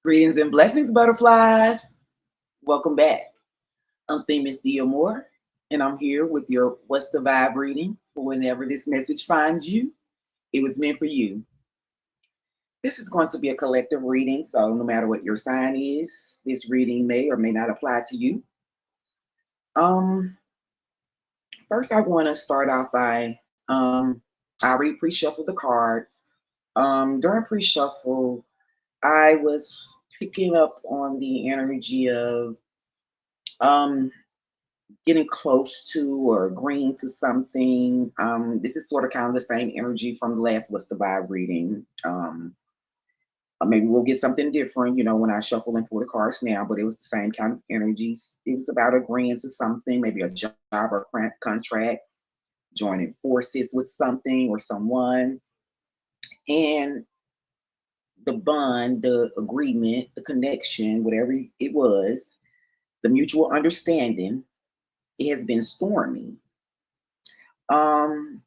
Greetings and blessings, butterflies. Welcome back. I'm Themis Dia Moore, and I'm here with your What's the Vibe reading for whenever this message finds you. It was meant for you. This is going to be a collective reading, so no matter what your sign is, this reading may or may not apply to you. Um, First, I want to start off by I already pre-shuffled the cards. During pre-shuffle, I was picking up on the energy of um getting close to or agreeing to something. This is sort of kind of the same energy from the last What's the Vibe reading. Maybe we'll get something different, when I shuffle and pull the cards now, but it was the same kind of energies. It was about agreeing to something, maybe a job or contract, joining forces with something or someone. And the bond, the agreement, the connection, whatever it was, the mutual understanding, it has been stormy. Um,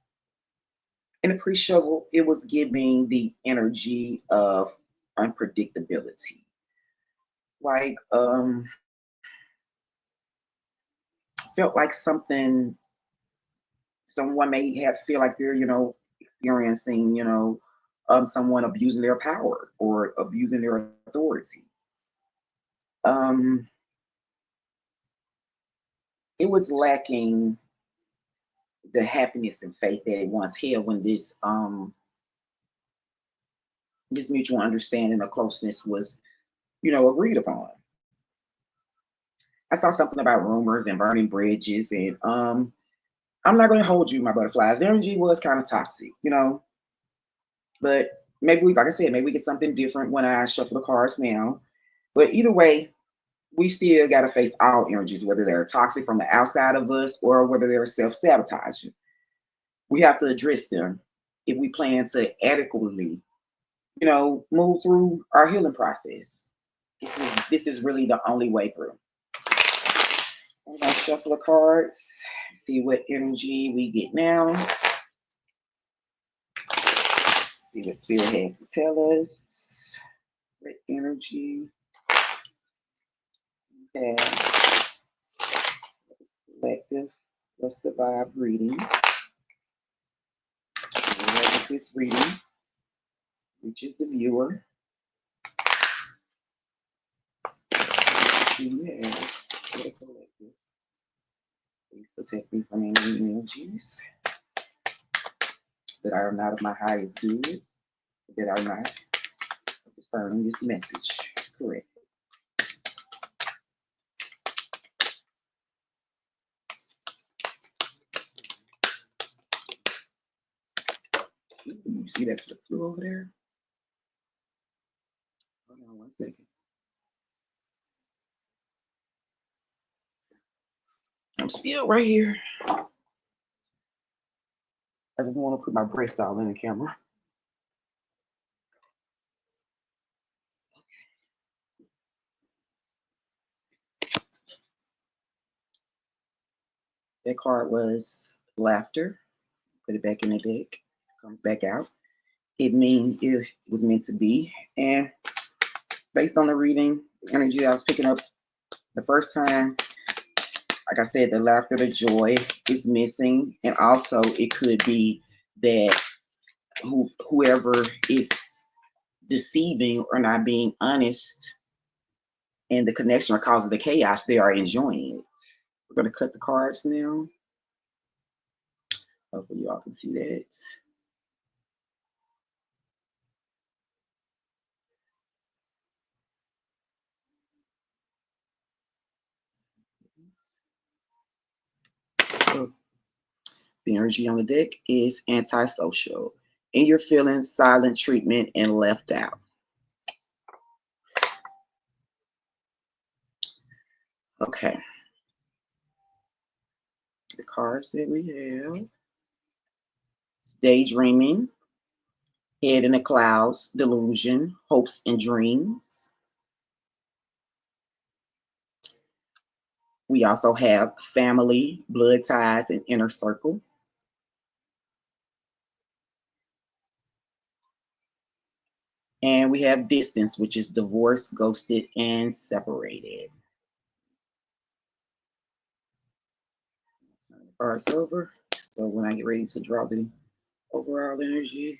in the pre-shovel, it was giving the energy of unpredictability. Like felt like something someone may have feel like they're, experiencing, someone abusing their power or abusing their authority. Um, it was lacking the happiness and faith that it once held when this mutual understanding or closeness was, agreed upon. I saw something about rumors and burning bridges, and I'm not going to hold you, my butterflies. The energy was kind of toxic, but maybe like I said, maybe we get something different when I shuffle the cards now. But either way, we still got to face all energies, whether they're toxic from the outside of us or whether they're self-sabotaging. We have to address them if we plan to adequately, move through our healing process. This is really the only way through. So I'm gonna shuffle the cards, see what energy we get now. See what Spirit has to tell us. What energy we have. Collective. What's the vibe reading? Whenever this reading reaches the viewer, do you have for the collective? Please protect me from any energies that are not of my highest good, that are not discerning this message correct. You see that flip through over there? Hold on 1 second. I'm still right here. I just want to put my breast all in the camera. That card was laughter. Put it back in the deck. Comes back out. It means it was meant to be. And based on the reading, the energy I was picking up the first time, like I said, the laughter, the joy is missing. And also it could be that whoever is deceiving or not being honest and the connection or cause of the chaos, they are enjoying it. We're going to cut the cards now. Hopefully y'all can see that. So the energy on the deck is antisocial. And you're feeling silent treatment and left out. Okay. The cards that we have. Daydreaming, head in the clouds, delusion, hopes and dreams. We also have family, blood ties, and inner circle. And we have distance, which is divorced, ghosted, and separated. Turn the cards over. So when I get ready to draw the overall energy,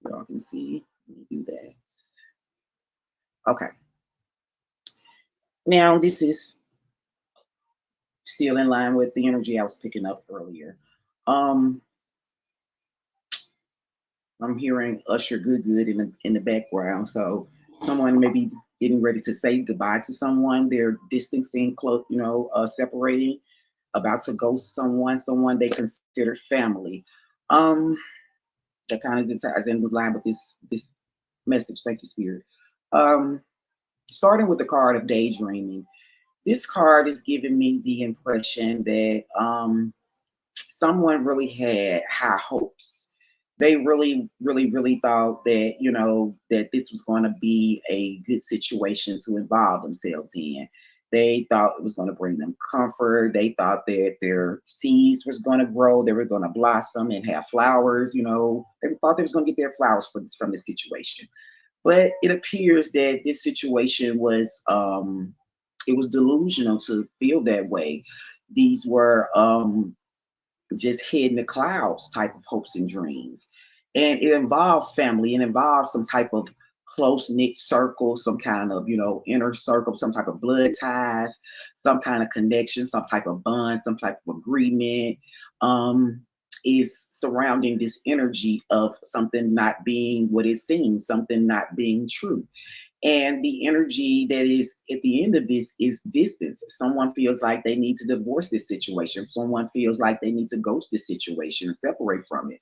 y'all can see. Let me do that. Okay. Now this is still in line with the energy I was picking up earlier. Um, I'm hearing Usher Good in the background. So someone may be getting ready to say goodbye to someone. They're distancing, close, separating, about to ghost someone they consider family. Um, that kind of ties in the line with this message. Thank you, Spirit. Um, Starting with the card of daydreaming. This card is giving me the impression that someone really had high hopes. They really, really, really thought that, that this was going to be a good situation to involve themselves in. They thought it was going to bring them comfort. They thought that their seeds was going to grow. They were going to blossom and have flowers. They thought they was going to get their flowers from this situation. But it appears that this situation was it was delusional to feel that way. These were just hid in the clouds type of hopes and dreams. And it involved family, it involved some type of close knit circle, some kind of, inner circle, some type of blood ties, some kind of connection, some type of bond, some type of agreement. Um, is surrounding this energy of something not being what it seems, something not being true. And the energy that is at the end of this is distance. Someone feels like they need to divorce this situation. Someone feels like they need to ghost this situation and separate from it.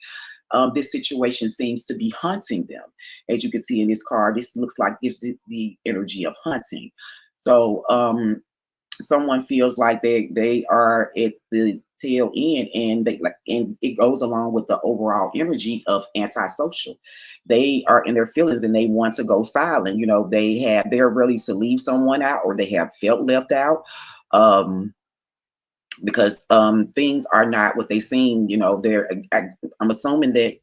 This situation seems to be haunting them. As you can see in this card, this looks like it's the energy of hunting. So someone feels like they are at the tail end, and it goes along with the overall energy of antisocial. They are in their feelings and they want to go silent. They're ready to leave someone out, or they have felt left out, um because things are not what they seem. I'm assuming that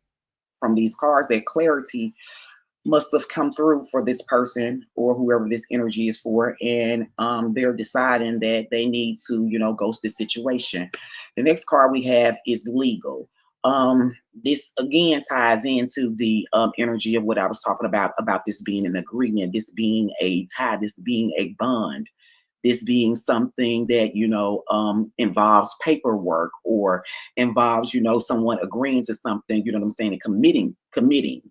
from these cards that clarity must have come through for this person or whoever this energy is for, and they're deciding that they need to ghost this situation. The next card we have is legal. This again ties into the energy of what I was talking about this being an agreement, this being a tie, this being a bond, this being something that involves paperwork, or involves someone agreeing to something, you know what I'm saying, and committing.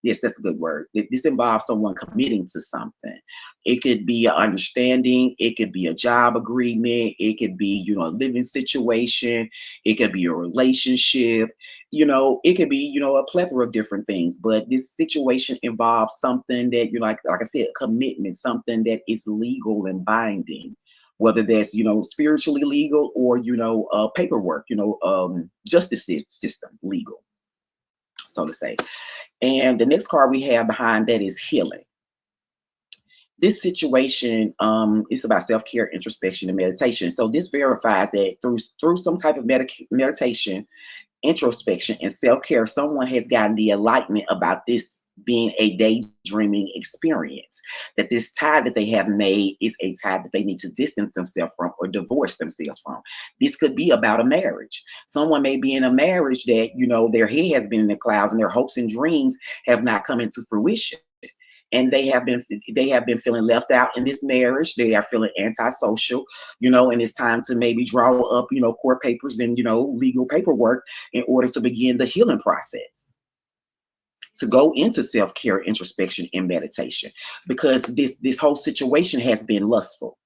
Yes, that's a good word. This involves someone committing to something. It could be an understanding, it could be a job agreement, it could be a living situation, it could be a relationship, it could be a plethora of different things. But this situation involves something that like I said, a commitment, something that is legal and binding, whether that's spiritually legal, or paperwork, justice system legal, so to say. And the next card we have behind that is healing. This situation is about self-care, introspection, and meditation. So this verifies that through some type of meditation, introspection, and self-care, someone has gotten the enlightenment about this being a daydreaming experience, that this tie that they have made is a tie that they need to distance themselves from or divorce themselves from. This could be about a marriage. Someone may be in a marriage that their head has been in the clouds and their hopes and dreams have not come into fruition, and they have been feeling left out in this marriage. They are feeling antisocial, and it's time to maybe draw up court papers and legal paperwork in order to begin the healing process, to go into self-care, introspection, and meditation, because this whole situation has been lustful.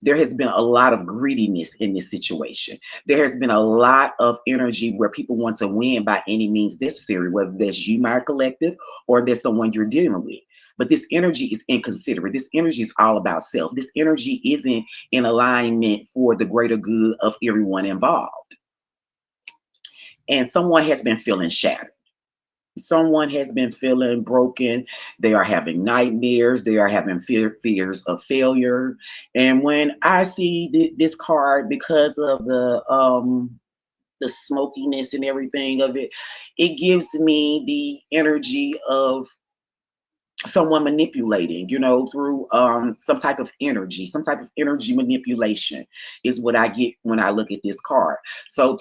There has been a lot of greediness in this situation. There has been a lot of energy where people want to win by any means necessary, whether that's you, my collective, or there's someone you're dealing with. But this energy is inconsiderate. This energy is all about self. This energy isn't in alignment for the greater good of everyone involved. And someone has been feeling shattered. Someone has been feeling broken. They are having nightmares. They are having fears of failure. And when I see this card, because of the smokiness and everything of it, it gives me the energy of someone manipulating, through some type of energy manipulation is what I get when I look at this card. So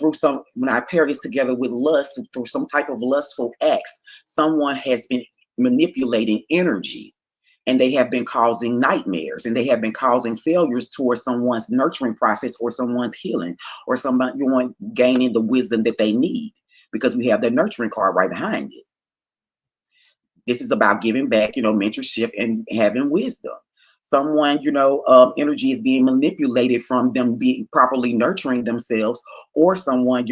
when I pair this together with lust, through some type of lustful acts, someone has been manipulating energy, and they have been causing nightmares, and they have been causing failures towards someone's nurturing process or someone's healing, or someone gaining the wisdom that they need, because we have the nurturing card right behind it. This is about giving back, mentorship and having wisdom. Someone, energy is being manipulated from them being properly nurturing themselves, or someone,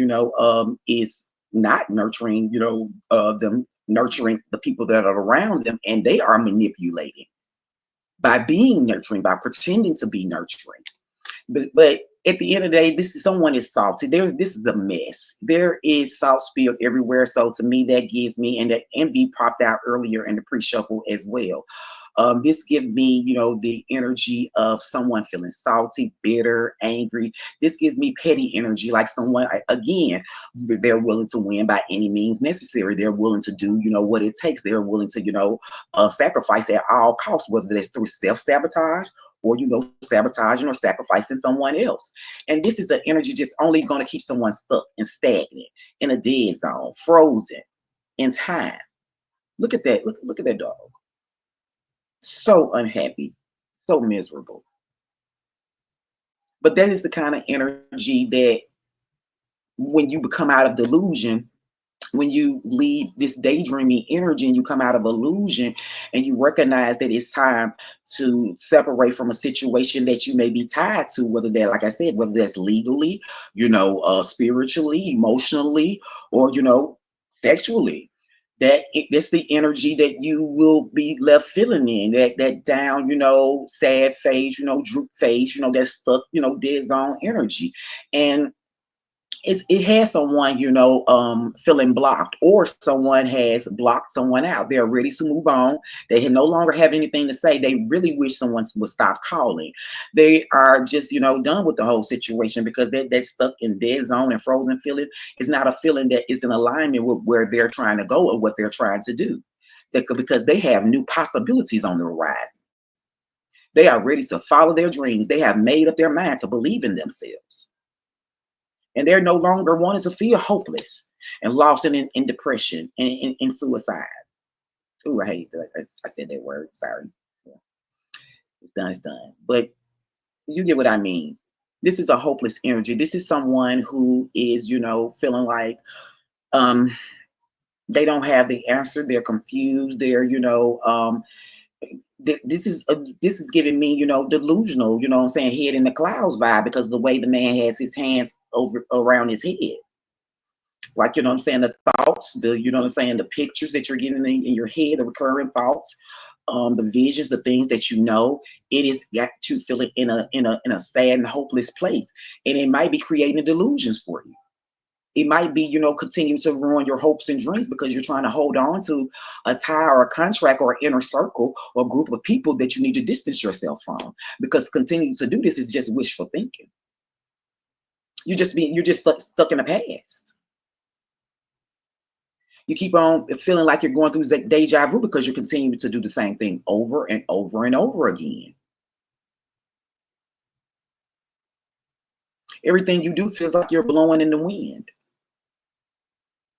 is not nurturing, them nurturing the people that are around them, and they are manipulating by being nurturing, by pretending to be nurturing. But at the end of the day, someone is salty. This is a mess. There is salt spilled everywhere. So to me, that gives me, and that envy popped out earlier in the pre-shuffle as well. This gives me, the energy of someone feeling salty, bitter, angry. This gives me petty energy, like someone, again, they're willing to win by any means necessary. They're willing to do, what it takes. They're willing to, sacrifice at all costs, whether that's through self-sabotage or, sabotaging or sacrificing someone else. And this is an energy just only going to keep someone stuck and stagnant in a dead zone, frozen in time. Look at that. Look at that dog. So unhappy, so miserable. But that is the kind of energy that when you become out of delusion, when you leave this daydreaming energy and you come out of illusion and you recognize that it's time to separate from a situation that you may be tied to, whether that, like I said, whether that's legally, spiritually, emotionally, or, sexually. That's the energy that you will be left feeling in, that down, sad phase, droop phase, that stuck, dead zone energy. And it has someone, feeling blocked, or someone has blocked someone out. They're ready to move on. They no longer have anything to say. They really wish someone would stop calling. They are just, done with the whole situation, because they're stuck in dead zone, and frozen feeling is not a feeling that is in alignment with where they're trying to go or what they're trying to do. Because they have new possibilities on the horizon. They are ready to follow their dreams. They have made up their mind to believe in themselves. And they're no longer wanting to feel hopeless and lost in depression and in suicide. Ooh, I hate that. I said that word. Sorry. Yeah, it's done. It's done. But you get what I mean. This is a hopeless energy. This is someone who is, feeling like um, they don't have the answer. They're confused. They're, this is giving me, delusional, what I'm saying, head in the clouds vibe, because the way the man has his hands over around his head. Like, what I'm saying, the thoughts, what I'm saying, the pictures that you're getting in your head, the recurring thoughts, the visions, the things that it is got you feeling in a sad and hopeless place. And it might be creating delusions for you. It might be, continue to ruin your hopes and dreams, because you're trying to hold on to a tie or a contract or inner circle or group of people that you need to distance yourself from. Because continuing to do this is just wishful thinking. You're just stuck in the past. You keep on feeling like you're going through deja vu, because you're continuing to do the same thing over and over and over again. Everything you do feels like you're blowing in the wind.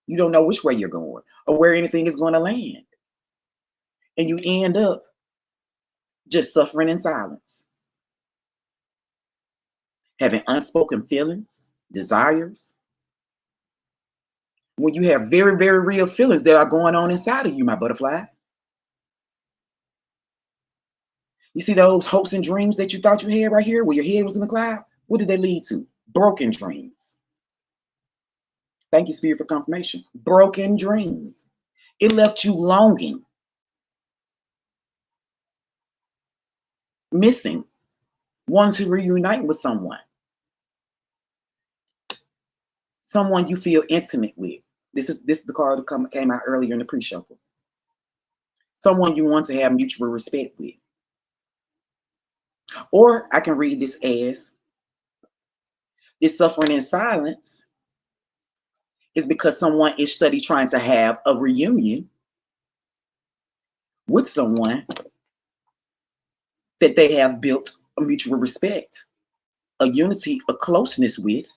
You don't know which way you're going or where anything is going to land. And you end up just suffering in silence, having unspoken feelings, desires, when you have very, very real feelings that are going on inside of you, my butterflies. You see those hopes and dreams that you thought you had right here, where your head was in the cloud? What did they lead to? Broken dreams. Thank you, Spirit, for confirmation. Broken dreams. It left you longing, missing, wanting to reunite with someone you feel intimate with. This is the card that came out earlier in the pre-shuffle. Someone you want to have mutual respect with. Or I can read this as, this suffering in silence is because someone is study trying to have a reunion with someone that they have built a mutual respect, a unity, a closeness with,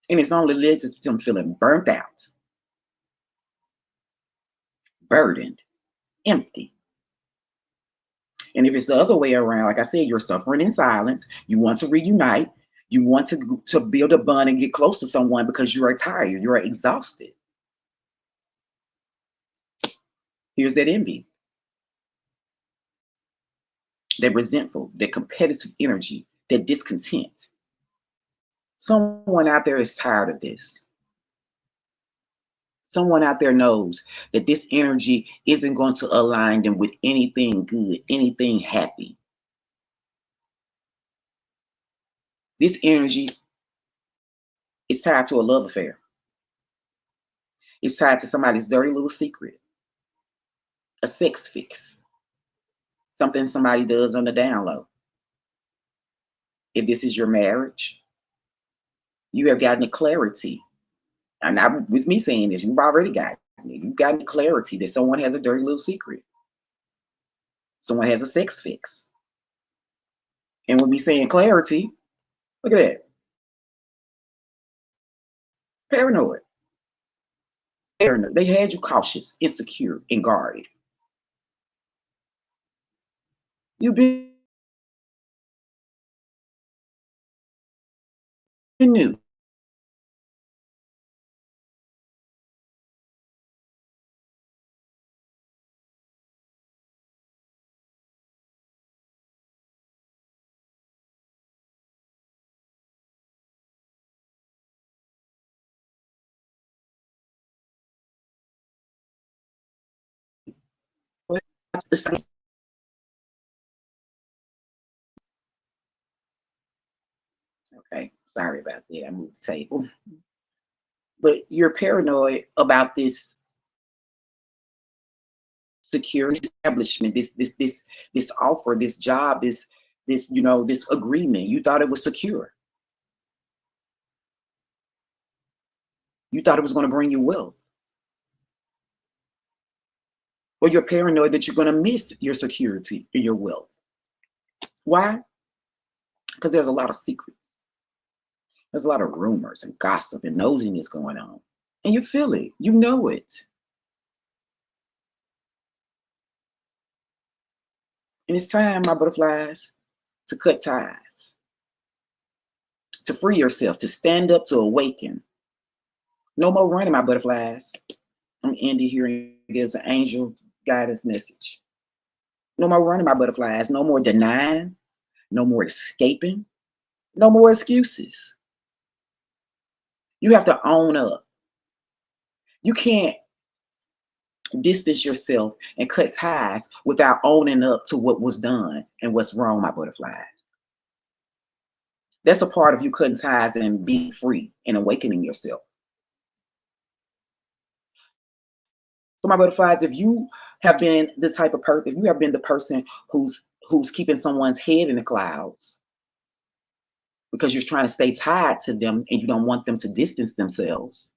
and it's only led to them feeling burnt out, burdened, empty. And if it's the other way around, like I said, you're suffering in silence, you want to reunite, you want to build a bond and get close to someone because you are tired, you are exhausted. Here's that envy, that resentful, that competitive energy, that discontent. Someone out there is tired of this. Someone out there knows that this energy isn't going to align them with anything good, anything happy. This energy is tied to a love affair. It's tied to somebody's dirty little secret, a sex fix, something somebody does on the down low. If this is your marriage, you have gotten the clarity. And not with me saying this, you've already gotten it. You've gotten the clarity that someone has a dirty little secret. Someone has a sex fix. And with me saying clarity, look at that. Paranoid. Paranoid. They had you cautious, insecure, and guarded. You've been new. Okay, sorry about that. I moved the table. But you're paranoid about this secure establishment, this offer, this job, this agreement. You thought it was secure. You thought it was going to bring you wealth. Or you're paranoid that you're going to miss your security and your wealth. Why? Because there's a lot of secrets. There's a lot of rumors and gossip and nosiness going on. And you feel it. You know it. And it's time, my butterflies, to cut ties, to free yourself, to stand up, to awaken. No more running, my butterflies. I'm Andy here, and there's an angel guidance message. No more running, my butterflies. No more denying. No more escaping. No more excuses. You have to own up. You can't distance yourself and cut ties without owning up to what was done and what's wrong, my butterflies. That's a part of you cutting ties and being free and awakening yourself. So, my butterflies, if you have been the type of person, if you have been the person who's keeping someone's head in the clouds because you're trying to stay tied to them and you don't want them to distance themselves,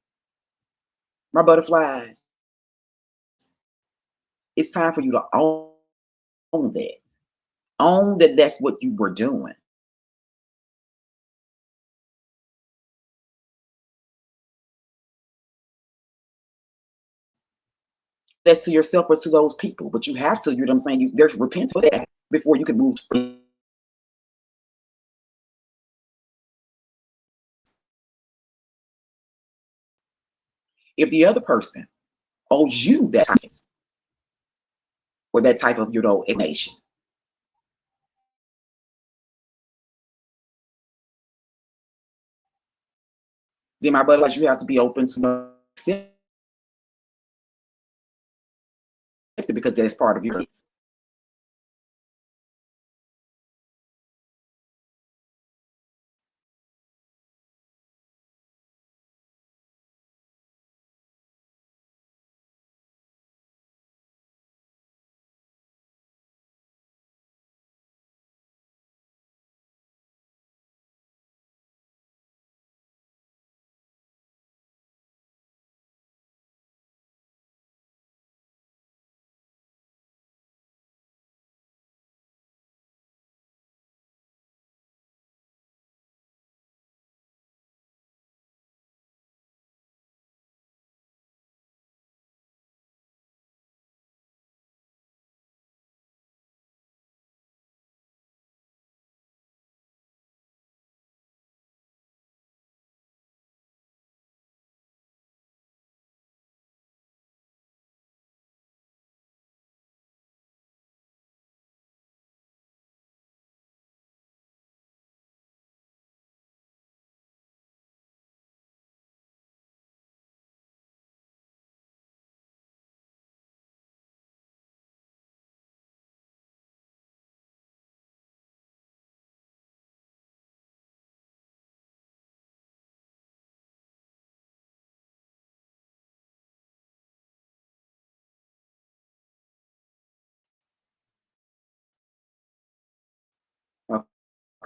my butterflies, it's time for you to own that. Own that that's what you were doing. That's to yourself or to those people, but you have to, you know what I'm saying? There's repentance for that before you can move. If the other person owes you that type or that type of, nation, then my brothers, you have to be open to accept it because that's part of your race.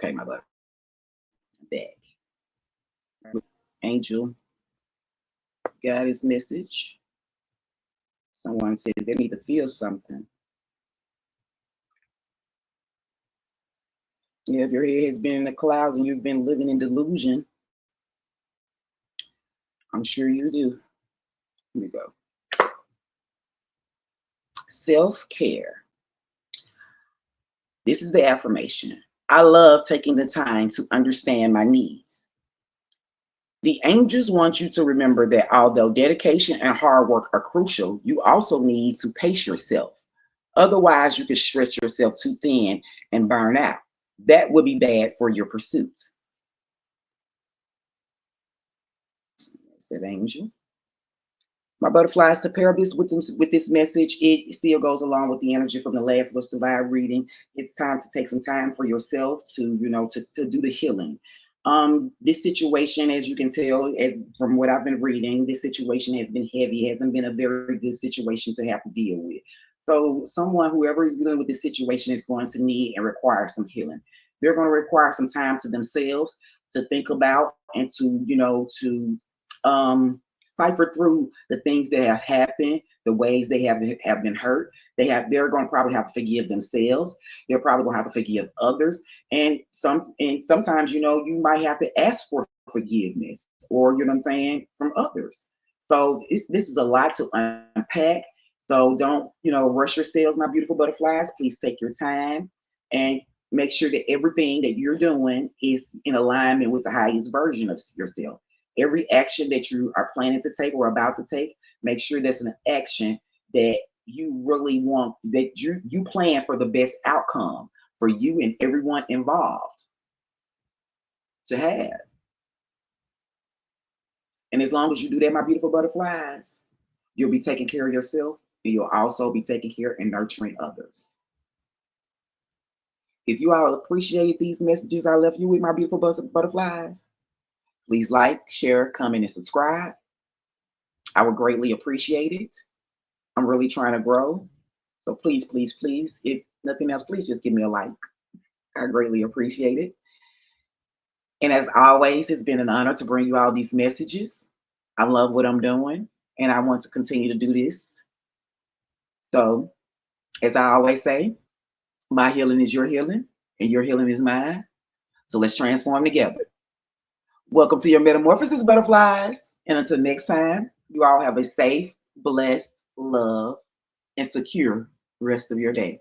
Okay, my love. Back. Angel got his message. Someone says they need to feel something. Yeah, if your head has been in the clouds and you've been living in delusion, I'm sure you do. Here we go. Self-care. This is the affirmation. I love taking the time to understand my needs. The angels want you to remember that although dedication and hard work are crucial, you also need to pace yourself. Otherwise, you could stretch yourself too thin and burn out. That would be bad for your pursuits. That's that angel. My butterflies, to pair this with this message, it still goes along with the energy from the last What's the Vibe reading. It's time to take some time for yourself to, to do the healing. This situation, as you can tell, as from what I've been reading, this situation has been heavy. It hasn't been a very good situation to have to deal with. So someone, whoever is dealing with this situation, is going to need and require some healing. They're going to require some time to themselves to think about and to, cipher through the things that have happened, the ways they have been hurt. They're going to probably have to forgive themselves. They're probably going to have to forgive others, and sometimes you might have to ask for forgiveness, or what I'm saying, from others. So this is a lot to unpack. So don't rush yourselves, my beautiful butterflies. Please take your time and make sure that everything that you're doing is in alignment with the highest version of yourself. Every action that you are planning to take or about to take, make sure that's an action that you really want, that you plan for the best outcome for you and everyone involved to have. And as long as you do that, my beautiful butterflies, you'll be taking care of yourself, and you'll also be taking care and nurturing others. If you all appreciated these messages I left you with, my beautiful butterflies, please like, share, comment, and subscribe. I would greatly appreciate it. I'm really trying to grow. So please, please, please, if nothing else, please just give me a like. I greatly appreciate it. And as always, it's been an honor to bring you all these messages. I love what I'm doing, and I want to continue to do this. So, as I always say, my healing is your healing, and your healing is mine. So let's transform together. Welcome to your metamorphosis, butterflies. And until next time, you all have a safe, blessed, love, and secure rest of your day.